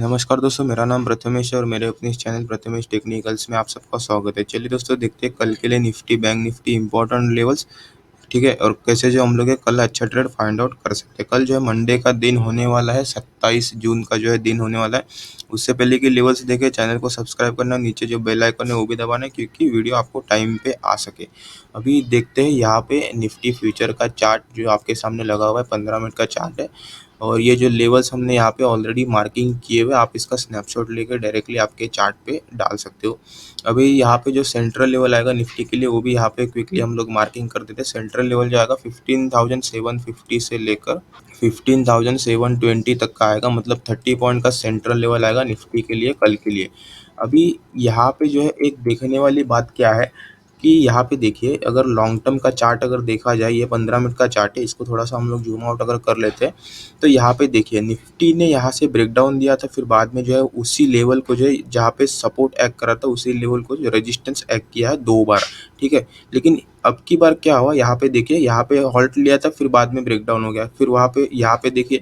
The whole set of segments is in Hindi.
नमस्कार दोस्तों, मेरा नाम प्रथमेश है और मेरे अपने इस चैनल प्रथमेश टेक्निकल्स में आप सबका स्वागत है। चलिए दोस्तों, देखते हैं कल के लिए Nifty, bank Nifty important levels, ठीक है, और कैसे जो हम लोग है कल अच्छा ट्रेड फाइंड आउट कर सकते हैं। कल जो है मंडे का दिन होने वाला है, 27 जून का जो है दिन होने वाला है। उससे पहले कि लेवल्स देखें, चैनल को सब्सक्राइब करना, नीचे जो बेल आइकन है वो भी दबाना है क्योंकि वीडियो आपको टाइम पे आ सके। अभी देखते हैं यहाँ पे निफ्टी फ्यूचर का चार्ट जो आपके सामने लगा हुआ है, 15 मिनट का चार्ट है। और ये जो लेवल्स हमने यहाँ पे ऑलरेडी मार्किंग किए हुए, आप इसका स्नैपशॉट लेकर डायरेक्टली आपके चार्ट पे डाल सकते हो। अभी यहाँ पे जो सेंट्रल लेवल आएगा निफ्टी के लिए, वो भी यहाँ पे क्विकली हम लोग मार्किंग कर देते हैं। सेंट्रल लेवल जो आएगा 15,750 से लेकर 15,720 तक का आएगा, मतलब 30 पॉइंट का सेंट्रल लेवल आएगा निफ्टी के लिए कल के लिए। अभी यहाँ पे जो है एक देखने वाली बात क्या है कि यहाँ पे देखिए, अगर लॉन्ग टर्म का चार्ट अगर देखा जाए, ये 15 मिनट का चार्ट है, इसको थोड़ा सा हम लोग जूम आउट अगर कर लेते हैं तो यहाँ पे देखिए निफ्टी ने यहाँ से ब्रेकडाउन दिया था, फिर बाद में जो है उसी लेवल को जो है जहाँ पे सपोर्ट एक्ट करा था उसी लेवल को जो रेजिस्टेंस एक्ट किया है 2 बार, ठीक है। लेकिन अब की बार क्या हुआ, यहाँ पे देखिए, यहाँ पे हॉल्ट लिया था, फिर बाद में ब्रेकडाउन हो गया, फिर वहाँ पे यहाँ पे देखिए,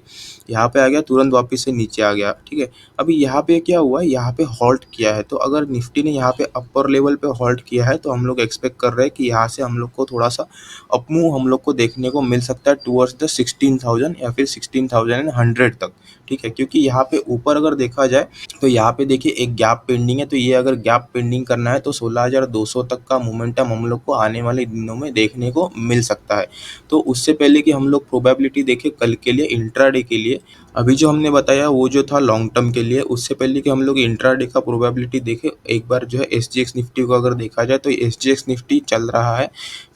यहाँ पे आ गया, तुरंत वापस से नीचे आ गया, ठीक है। अभी यहाँ पे क्या हुआ, यहाँ पे हॉल्ट किया है, तो अगर निफ्टी ने यहाँ पे अपर लेवल पे हॉल्ट किया है तो हम लोग एक्सपेक्ट कर रहे हैं कि यहाँ से हम लोग को थोड़ा सा अपमूव हम लोग को देखने को मिल सकता है टूवर्ड्स द 16,000 या फिर 16,100 तक, ठीक है। क्योंकि यहाँ पे ऊपर अगर देखा जाए तो यहाँ पे देखिए एक गैप पेंडिंग है, तो ये अगर गैप पेंडिंग करना है तो 16,200 तक का मोमेंटम हम लोग को आने वाले दिनों में देखने को मिल सकता है। तो उससे पहले कि हम लोग प्रोबेबिलिटी देखें कल के लिए इंट्राडे के लिए, अभी जो हमने बताया वो जो था लॉन्ग टर्म के लिए, उससे पहले कि हम लोग इंट्राडे का प्रोबेबिलिटी देखें, एक बार जो है SGX निफ्टी को अगर देखा जाए तो SGX निफ्टी चल रहा है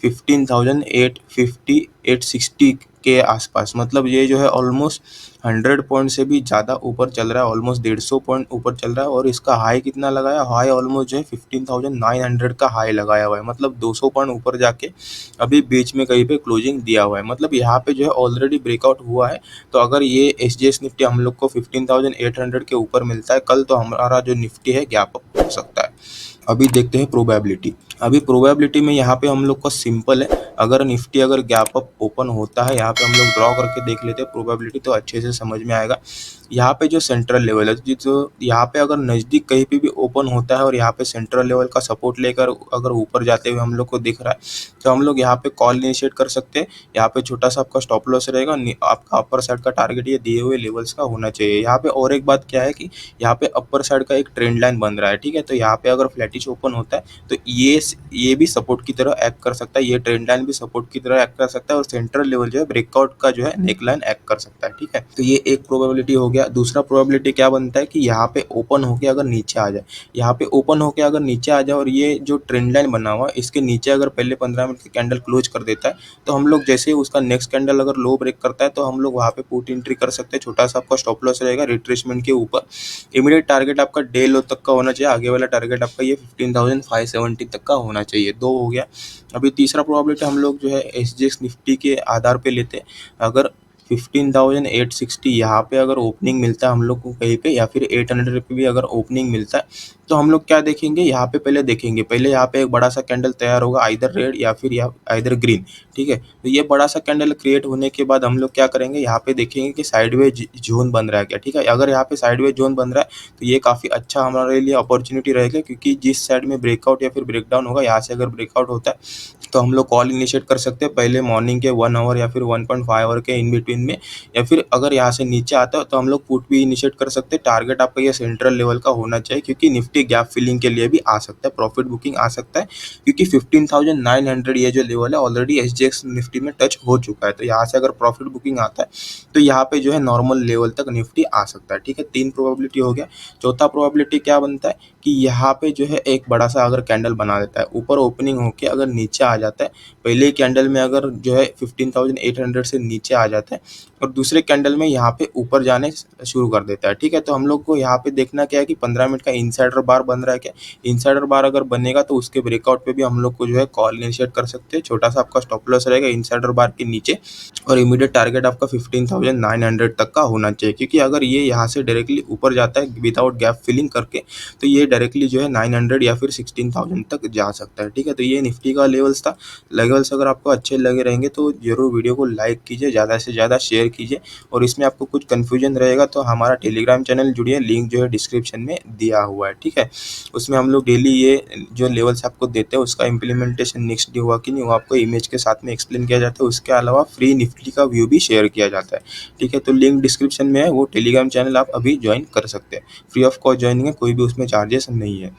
15,850 860 के आसपास, मतलब ये जो है ऑलमोस्ट 100 पॉइंट से भी ज़्यादा ऊपर चल रहा है, ऑलमोस्ट 150 पॉइंट ऊपर चल रहा है। और इसका हाई कितना लगाया, हाई ऑलमोस्ट जो है 15,900 का हाई लगाया हुआ है, मतलब 200 पॉइंट ऊपर जाके अभी बीच में कहीं पे क्लोजिंग दिया हुआ है, मतलब यहाँ पे जो है ऑलरेडी ब्रेकआउट हुआ है। तो अगर ये SGX निफ्टी हम लोग को 15,800 के ऊपर मिलता है कल, तो हमारा जो निफ्टी है गैप अप हो सकता है। अभी देखते हैं प्रोबेबिलिटी। अभी प्रोबेबिलिटी में यहाँ पे हम लोग का सिंपल है, अगर निफ्टी अगर गैप अप ओपन होता है, यहाँ पे हम लोग ड्रॉ करके देख लेते हैं प्रोबेबिलिटी तो अच्छे से समझ में आएगा। यहाँ पे जो सेंट्रल लेवल है, जो यहाँ पे अगर नज़दीक कहीं पे भी ओपन होता है और यहाँ पे सेंट्रल लेवल का सपोर्ट लेकर अगर ऊपर जाते हुए हम लोग को दिख रहा है, तो हम लोग यहाँ पे कॉल इनिशिएट कर सकते हैं। यहाँ पे छोटा सा आपका स्टॉप लॉस रहेगा, आपका अपर साइड का टारगेट ये दिए हुए लेवल्स का होना चाहिए। यहाँ पे और एक बात क्या है कि यहाँ पे अपर साइड का एक ट्रेंड लाइन बन रहा है, ठीक है। तो यहाँ पे अगर फ्लैटिश ओपन होता है तो ये भी सपोर्ट की तरह एक्ट कर सकता है, ये ट्रेंड लाइन भी सपोर्ट की तरह एक्ट कर सकता है, और सेंट्रल लेवल जो है ब्रेकआउट का जो है नेक लाइन एक्ट कर सकता है, ठीक है। तो ये एक प्रोबेबिलिटी हो गया। दूसरा प्रोबेबिलिटी क्या बनता है कि यहाँ पे ओपन होके अगर नीचे आ जाए, यहाँ पे ओपन होके अगर नीचे आ जाए और ये जो ट्रेंड लाइन बना हुआ है इसके नीचे अगर पहले 15 मिनट की कैंडल क्लोज कर देता है, तो हम लोग जैसे ही उसका नेक्स्ट कैंडल अगर लो ब्रेक करता है तो हम लोग वहाँ पे पुट एंट्री कर सकते हैं। छोटा सा आपका स्टॉप लॉस रहेगा रिट्रेसमेंट के ऊपर। इमीडिएट टारगेट आपका डे लो तक का होना चाहिए, आगे वाला टारगेट आपका ये 15,570 तक का होना चाहिए। 2 हो गया। अभी तीसरा प्रोबेबिलिटी हम लोग जो है SGX निफ्टी के आधार पे लेते हैं। अगर 15,860 यहाँ पे अगर ओपनिंग मिलता है हम लोग को कहीं पे, या फिर 800 पे भी अगर ओपनिंग मिलता है, तो हम लोग क्या देखेंगे, यहाँ पे पहले देखेंगे, पहले यहाँ पे एक बड़ा सा कैंडल तैयार होगा, आइदर रेड या फिर आइदर ग्रीन, ठीक है। तो ये बड़ा सा कैंडल क्रिएट होने के बाद हम लोग क्या करेंगे, यहाँ पे देखेंगे कि साइडवेज जोन बन रहा है क्या, ठीक है। अगर यहाँ पे साइडवेज जोन बन रहा है तो ये काफ़ी अच्छा हमारे लिए अपॉर्चुनिटी रहेगा, क्योंकि जिस साइड में ब्रेकआउट या फिर ब्रेकडाउन होगा, यहाँ से अगर ब्रेकआउट होता है तो हम लोग कॉल इनिशिएट कर सकते हैं पहले मॉर्निंग के 1 आवर या फिर 1.5 आवर के इन बिटवीन में, या फिर अगर यहाँ से नीचे आता है तो हम लोग पुट भी इनिशिएट कर सकते हैं। टारगेट आपका ये सेंट्रल लेवल का होना चाहिए, क्योंकि निफ्टी गैप फिलिंग के लिए भी आ सकता है, प्रॉफिट बुकिंग आ सकता है, क्योंकि 15,900 ये जो लेवल है ऑलरेडी SGX निफ्टी में टच हो चुका है। तो यहाँ से अगर प्रॉफिट बुकिंग आता है तो यहाँ पे जो है नॉर्मल लेवल तक निफ्टी आ सकता है, ठीक है। 3 प्रोबेबिलिटी हो गया। चौथा प्रोबेबिलिटी क्या बनता है कि यहाँ पे जो है एक बड़ा सा अगर कैंडल बना देता है, ऊपर ओपनिंग होके अगर नीचे आ जाता है, पहले कैंडल में अगर जो है 15,800 से नीचे आ जाता है और दूसरे कैंडल में यहाँ पे ऊपर जाने शुरू कर देता है, ठीक है। तो हम लोग को यहाँ पे देखना क्या है कि 15 मिनट का इनसाइडर बार बन रहा है क्या। इनसाइडर बार अगर बनेगा तो उसके ब्रेकआउट पे भी हम लोग को जो है कॉल इनिशिएट कर सकते हैं। छोटा सा आपका स्टॉप लॉस रहेगा इनसाइडर बार के नीचे, और इमीडिएट टारगेट आपका 15,900 तक का होना चाहिए, क्योंकि अगर ये यहाँ से डायरेक्टली ऊपर जाता है विदाउट गैप फिलिंग करके, तो ये डायरेक्टली जो है 900 या फिर 16,000 तक जा सकता है, ठीक है। तो ये निफ्टी का लेवल्स था। लेवल्स अगर आपको अच्छे लगे रहेंगे तो ज़रूर वीडियो को लाइक कीजिए, ज़्यादा से ज़्यादा शेयर कीजिए। और इसमें आपको कुछ कन्फ्यूजन रहेगा तो हमारा टेलीग्राम चैनल जुड़िए, लिंक जो है डिस्क्रिप्शन में दिया हुआ है, ठीक है। उसमें हम लोग डेली ये जो लेवल्स आपको देते हैं उसका इम्प्लीमेंटेशन नेक्स्ट डे हुआ कि नहीं, वो आपको इमेज के साथ में एक्सप्लेन किया जाता है। उसके अलावा फ्री निफ्टी का व्यू भी शेयर किया जाता है, ठीक है। तो लिंक डिस्क्रिप्शन में है, वो टेलीग्राम चैनल आप अभी ज्वाइन कर सकते हैं। फ्री ऑफ कॉस्ट ज्वाइनिंग है, कोई भी उसमें चार्जेस नहीं है।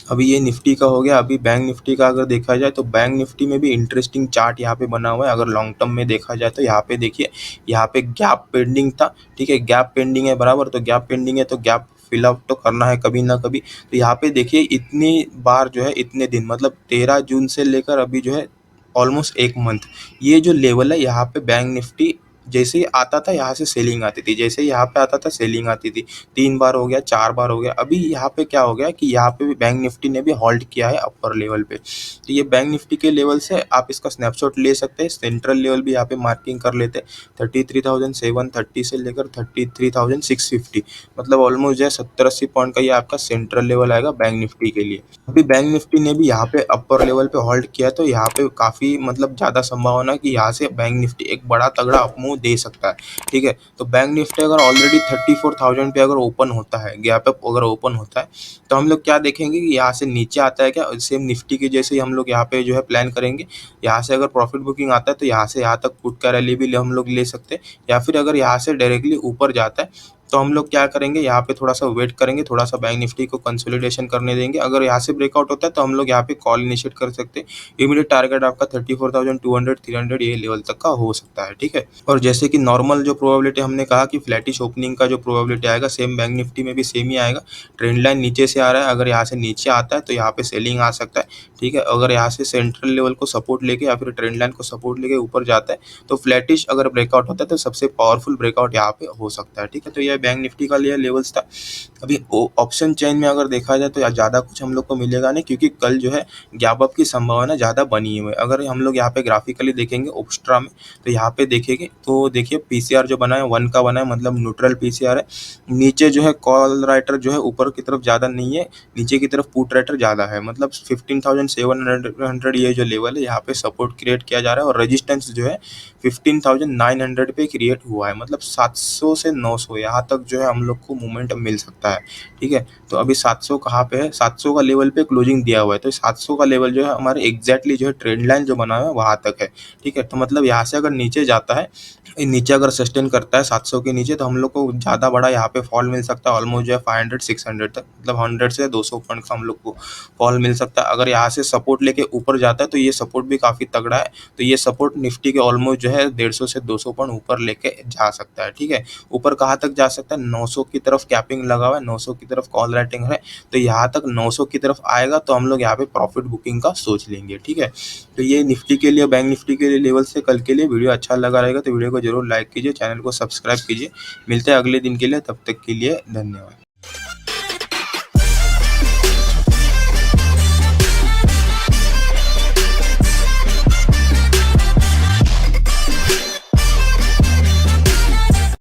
अभी ये निफ्टी का हो गया। अभी बैंक निफ्टी का अगर देखा जाए तो बैंक निफ्टी में भी इंटरेस्टिंग चार्ट यहाँ पे बना हुआ है। अगर लॉन्ग टर्म में देखा जाए तो यहाँ पे देखिए, यहाँ पे गैप पेंडिंग था, ठीक है। गैप पेंडिंग है बराबर, तो गैप पेंडिंग है तो गैप फिल आउट तो करना है कभी ना कभी। तो यहाँ पे देखिए इतनी बार जो है, इतने दिन मतलब 13 जून से लेकर अभी जो है ऑलमोस्ट एक मंथ, ये जो लेवल है यहाँ पे बैंक निफ्टी जैसे ही आता था यहाँ से सेलिंग आती थी, जैसे ही यहाँ पे आता था सेलिंग आती थी। 3 बार हो गया, 4 बार हो गया। अभी यहाँ पे क्या हो गया कि यहाँ पे भी बैंक निफ्टी ने भी हॉल्ट किया है अपर लेवल पे। तो ये बैंक निफ्टी के लेवल से आप इसका स्नैपशॉट ले सकते हैं। सेंट्रल लेवल भी यहाँ पे मार्किंग कर लेते हैं, 33,730 से लेकर 33,650, मतलब ऑलमोस्ट जो है 70-80 पॉइंट का ये आपका सेंट्रल लेवल आएगा बैंक निफ्टी के लिए। अभी बैंक निफ्टी ने भी यहाँ पे अपर लेवल पे होल्ड किया है, तो यहाँ पे काफ़ी मतलब ज़्यादा संभावना है कि यहाँ से बैंक निफ्टी एक बड़ा तगड़ा अपमूव दे सकता है, ठीक है। तो बैंक निफ्टी अगर ऑलरेडी 34,000 पे अगर ओपन होता है, गैप अप अगर ओपन होता है, तो हम लोग क्या देखेंगे कि यहाँ से नीचे आता है क्या, सेम निफ्टी के जैसे ही हम लोग यहाँ पे जो है प्लान करेंगे। यहाँ से अगर प्रॉफिट बुकिंग आता है तो यहाँ से यहाँ तक पुट का रैली भी हम लोग ले सकते हैं, या फिर अगर यहाँ से डायरेक्टली ऊपर जाता है तो हम लोग क्या करेंगे, यहाँ पे थोड़ा सा वेट करेंगे, थोड़ा सा बैंक निफ्टी को कंसोलिडेशन करने देंगे। अगर यहाँ से ब्रेकआउट होता है तो हम लोग यहाँ पे कॉल इनिशिएट कर सकते हैं। इमीडिएट टारगेट आपका 34,200 300 ये लेवल तक का हो सकता है, ठीक है। और जैसे कि नॉर्मल जो प्रोबेबिलिटी हमने कहा कि फ्लैटिश ओपनिंग का जो प्रोबेबिलिटी आएगा, सेम बैंक निफ्टी में भी सेम ही आएगा। ट्रेंड लाइन नीचे से आ रहा है, अगर यहाँ से नीचे आता है तो यहाँ पे सेलिंग आ सकता है, ठीक है। अगर यहाँ से सेंट्रल लेवल को सपोर्ट लेके या फिर ट्रेंड लाइन को सपोर्ट लेके ऊपर जाता है तो फ्लैटिश अगर ब्रेकआउट होता है तो सबसे पावरफुल ब्रेकआउट यहाँ पे हो सकता है, ठीक है। तो यह बैंक निफ्टी का लिए लेवल्स था। अभी ऑप्शन चेन में अगर देखा जाए तो ज़्यादा कुछ हम लोग को मिलेगा नहीं, क्योंकि कल जो है गैप अप की संभावना ज़्यादा बनी हुई है। अगर हम लोग यहाँ पे ग्राफिकली देखेंगे ओब्स्ट्रा में, तो यहाँ पे देखेंगे तो देखिए पीसीआर जो बना है 1 का बना है, मतलब न्यूट्रल पीसीआर है। नीचे जो है कॉल राइटर जो है ऊपर की तरफ ज़्यादा नहीं है, नीचे की तरफ पुट राइटर ज़्यादा है, मतलब 15,700 ये जो लेवल है यहाँ पे सपोर्ट क्रिएट किया जा रहा है। और रेजिस्टेंस जो है 15,900 पे क्रिएट हुआ है, मतलब 700 से 900 यहाँ तक जो है हम लोग को मूवमेंट मिल सकता है, ठीक है। तो अभी 700 कहाँ पे है, 700 का लेवल पे क्लोजिंग दिया हुआ है, तो 700 का लेवल जो है हमारे एग्जैक्टली जो है ट्रेंड लाइन जो बना हुआ है वहाँ तक है, ठीक है। तो मतलब यहाँ से अगर नीचे जाता है, नीचे अगर सस्टेन करता है 700 के नीचे, तो हम लोग को ज़्यादा बड़ा यहाँ पे फॉल मिल सकता है, ऑलमोस्ट जो है 500-600 तक, मतलब 100 से 200 पॉइंट का हम लोग को फॉल मिल सकता है। अगर यहाँ से सपोर्ट लेके ऊपर जाता है तो ये सपोर्ट भी काफ़ी तगड़ा है, तो ये सपोर्ट निफ्टी के ऑलमोस्ट जो है 150 से 200 पॉइंट ऊपर लेके जा सकता है, ठीक है। ऊपर कहाँ तक जा सकता है, 900 की तरफ कैपिंग लगा हुआ है, 900 की तरफ कॉल राइटिंग है, तो यहाँ तक 900 की तरफ आएगा तो हम लोग यहाँ पे प्रॉफिट बुकिंग का सोच लेंगे, ठीक है। तो ये निफ्टी के लिए, बैंक निफ्टी के लिए लेवल से कल के लिए वीडियो अच्छा लगा रहेगा तो वीडियो को जरूर लाइक कीजिए, चैनल को सब्सक्राइब कीजिए। मिलते हैं अगले दिन के लिए, तब तक के लिए धन्यवाद।